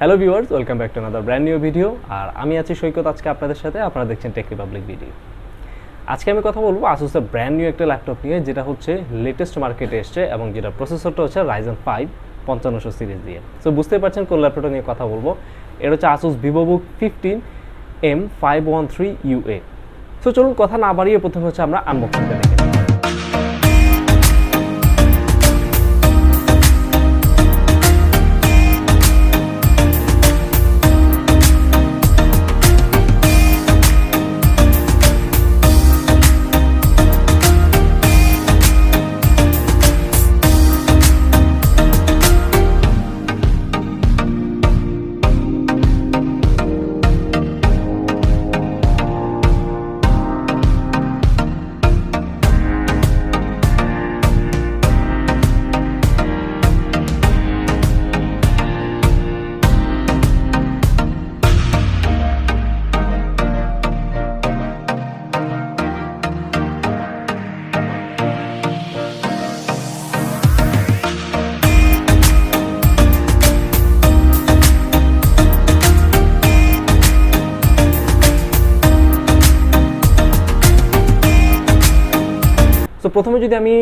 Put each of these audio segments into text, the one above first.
Hello viewers, welcome back to another brand new video. আর আমি আছি সৈকত আজকে আপনাদের সাথে। আপনারা দেখছেন টেক রিপাবলিক ভিডিও। আজকে আমি কথা বলবো আসুসের ব্র্যান্ড নিউ একটা ল্যাপটপ নিয়ে, যেটা হচ্ছে লেটেস্ট মার্কেটে এসছে এবং যেটা প্রসেসরটা হচ্ছে Ryzen 5 5500 সিরিজ দিয়ে। সো বুঝতেই পারছেন কোন ল্যাপটপটা নিয়ে কথা বলবো। এটা হচ্ছে Asus Vivobook 15 M513UA। সো চলুন কথা না বাড়িয়ে প্রথমে হচ্ছে আমরা আনবক্সিংটা দেখে নিই। সো প্রথমে যদি আমি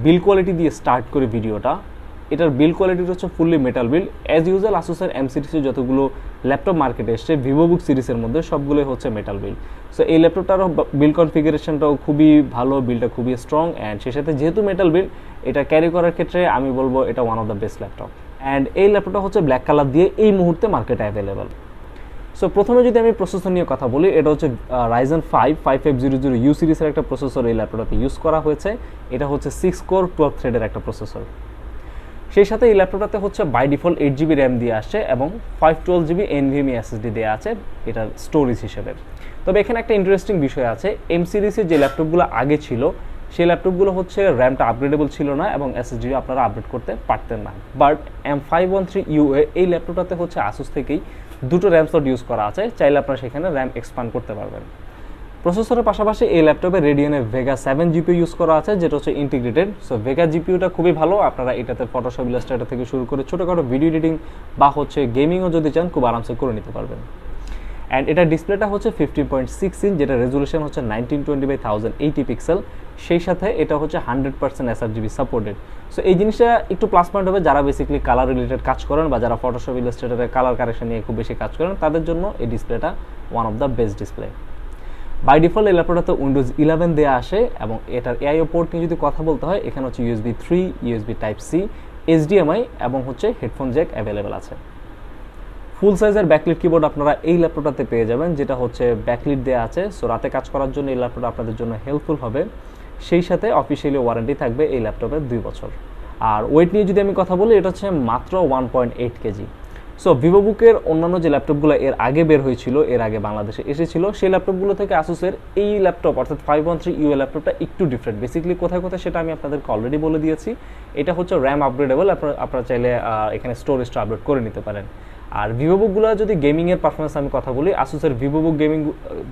বিল্ড কোয়ালিটি দিয়ে স্টার্ট করি ভিডিওটা, এটার বিল্ড কোয়ালিটিটা হচ্ছে fully metal build. As usual আসুসের এম সিরিজের যতগুলো ল্যাপটপ মার্কেটে এসছে ভিভোবুক সিরিজের মধ্যে সবগুলোই হচ্ছে মেটাল বিল্ড। সো এই ল্যাপটপটারও বিল্ড কনফিগারেশনটাও খুবই ভালো, বিল্ডটা খুবই স্ট্রং, অ্যান্ড সে সাথে যেহেতু মেটাল বিল্ড, এটা ক্যারি করার ক্ষেত্রে আমি বলবো এটা one of the best laptop. And এই ল্যাপটপটা হচ্ছে ব্ল্যাক কালার দিয়ে এই মুহূর্তে মার্কেটে অ্যাভেলেবেল। সো প্রথমে যদি আমি প্রসেসর নিয়ে কথা বলি, এটা হচ্ছে Ryzen 5 5500U সিরিজের একটা প্রসেসর এই ল্যাপটপটাতে ইউজ করা হয়েছে। এটা হচ্ছে 6 কোর 12 থ্রেডের একটা প্রসেসর। সেই সাথে এই ল্যাপটপটাতে হচ্ছে বাই ডিফল্ট 8GB র্যাম দিয়ে আসছে এবং 512GB NVMe SSD দেওয়া আছে এটার স্টোরেজ হিসেবে। তবে এখানে একটা ইন্টারেস্টিং বিষয় আছে, এম সিরিজের যে ল্যাপটপগুলো আগে ছিল সেই ল্যাপটপগুলো হচ্ছে র্যামটা আপগ্রেডেবল ছিল না এবং SSD আপনারা আপডেট করতে পারতেন না। বাট M513UA এই ল্যাপটপটাতে হচ্ছে আসুস থেকেই দুটো র্যাম স্লট ইউজ করা আছে, চাইলে আপনারা সেখানে র্যাম এক্সপান্ড করতে পারবেন। প্রসেসরের পাশাপাশি এই ল্যাপটপে রেডিয়নের ভেগা 7 জিপিইউ ইউজ করা আছে, যেটা হচ্ছে ইন্টিগ্রেটেড। সো ভেগা জিপিইউটা খুবই ভালো, আপনারা এটাতে ফটোশপ, ইলাস্ট্রেটর থেকে শুরু করে ছোটোখাটো ভিডিও এডিটিং বা হচ্ছে গেমিংও যদি চান খুব আরামসে করে নিতে পারবেন। অ্যান্ড এটার ডিসপ্লেটা হচ্ছে 15.6 ইঞ্চ, যেটা রেজুলেশন হচ্ছে 1920x1080 পিক্সেল। সেই সাথে এটা হচ্ছে 100% sRGB সাপোর্টেড। সো এই জিনিসটা একটু প্লাস পয়েন্ট হবে যারা বেসিক্যালি কালার রিলেটেড কাজ করেন বা যারা ফটোশপ, ইলাস্ট্রেটরে কালার কারেকশন নিয়ে খুব বেশি কাজ করেন, তাদের জন্য এই ডিসপ্লেটা one of the best display. By default এই ল্যাপটপটাতে উইন্ডোজ 11 দেওয়া আসে এবং এটার এআইও পোর্ট নিয়ে যদি কথা বলতে হয়, এখানে হচ্ছে USB 3, USB Type-C, HDMI এবং হচ্ছে হেডফোন জ্যাক অ্যাভেলেবেল আছে। ফুল সাইজের ব্যাকলিট কিবোর্ড আপনারা এই ল্যাপটপটাতে পেয়ে যাবেন, যেটা হচ্ছে ব্যাকলিট দেওয়া আছে। সো রাতে কাজ করার জন্য এই ল্যাপটপটা আপনাদের জন্য হেল্পফুল হবে। সেই সাথে অফিসিয়ালি ওয়ারেন্টি থাকবে এই ল্যাপটপের 2 বছর। আর ওয়েট নিয়ে যদি আমি কথা বলি, এটা হচ্ছে মাত্র 1.8 কেজি। সো ভিভোবুকের অন্যান্য যে ল্যাপটপগুলো এর আগে বের হয়েছিল, এর আগে বাংলাদেশে এসেছিল, সেই ল্যাপটপগুলো থেকে আসুসের এই ল্যাপটপ অর্থাৎ 513UA ল্যাপটপটা একটু ডিফারেন্ট। বেসিক্যালি কোথায় কোথায় সেটা আমি আপনাদেরকে অলরেডি বলে দিয়েছি। এটা হচ্ছে র্যাম আপগ্রেডেবল, আপনারা চাইলে এখানে স্টোরেজটা আপগ্রেড করে নিতে পারেন। আর ভিভোবুকগুলো যদি গেমিংয়ের পারফরমেন্স আমি কথা বলি, আসুসের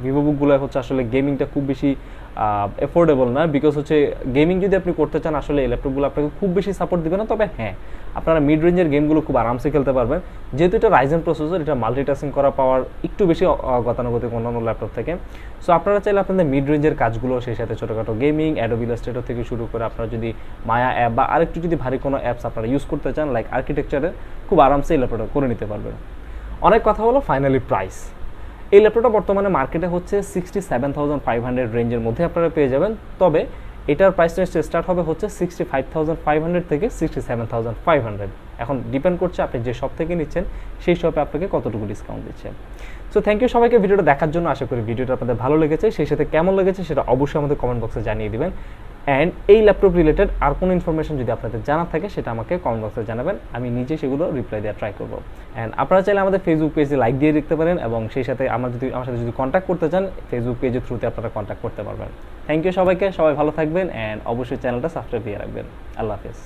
ভিভোবুকগুলো হচ্ছে আসলে গেমিংটা খুব বেশি এফোর্ডেবল না, বিকজ হচ্ছে গেমিং যদি আপনি করতে চান আসলে এই ল্যাপটপগুলো আপনাকে খুব বেশি সাপোর্ট দেবে না। তবে হ্যাঁ, আপনারা মিড রেঞ্জের গেমগুলো খুব আরামসে খেলতে পারবেন, যেহেতু এটা রাইজেন প্রসেসর, এটা মাল্টিটাস্কিং করা পাওয়ার একটু বেশি গতানুগতিক অন্যান্য ল্যাপটপ থেকে। সো আপনারা চাইলে আপনাদের মিড রেঞ্জের কাজগুলো, সেই সাথে ছোটোখাটো গেমিং, অ্যাডোবি ইলাস্ট্রেটর থেকে শুরু করে আপনারা যদি মায়া অ্যাপ বা আরেকটু যদি ভারী কোনো অ্যাপস আপনারা ইউজ করতে চান লাইক আর্কিটেকচারে, খুব আরামসে এই ল্যাপটপটা করে নিতে পারবেন। অনেক কথা হলো ফাইনালি প্রাইস। এই ল্যাপটপটা বর্তমানে মার্কেটে হচ্ছে 67,500 রেঞ্জের মধ্যে আপনারা পেয়ে যাবেন। তবে এটার প্রাইস রেঞ্জ স্টার্ট হবে হচ্ছে 65,500 থেকে 67,500। এখন ডিপেন্ড করছে আপনি যে শপ থেকে নিচ্ছেন সেই শপে আপনাকে কতটুকু ডিসকাউন্ট দিচ্ছে। সো থ্যাংক ইউ সবাইকে ভিডিওটা দেখার জন্য। আশা করি ভিডিওটা আপনাদের ভালো লেগেছে, সেই সাথে কেমন লেগেছে সেটা অবশ্যই আমাদের কমেন্ট বক্সে জানিয়ে দিবেন। অ্যান্ড এই ল্যাপটপ রিলেটেড আর কোনো ইনফরমেশন যদি আপনাদের জানা থাকে সেটা আমাকে কমেন্ট বক্সে জানাবেন, আমি নিজে সেগুলো রিপ্লাই দেওয়ার ট্রাই করবো। অ্যান্ড আপনারা চাইলে আমাদের ফেসবুক পেজে লাইক দিয়ে দেখতে পারেন এবং সেই সাথে আমার সাথে যদি কন্ট্যাক্ট করতে চান ফেসবুক পেজের থ্রুতে আপনারা কন্ট্যাক্ট করতে পারবেন। থ্যাংক ইউ সবাইকে, সবাই ভালো থাকবেন অ্যান্ড অবশ্যই চ্যানেলটা সাবস্ক্রাইব দিয়ে রাখবেন। আল্লাহ হাফেজ।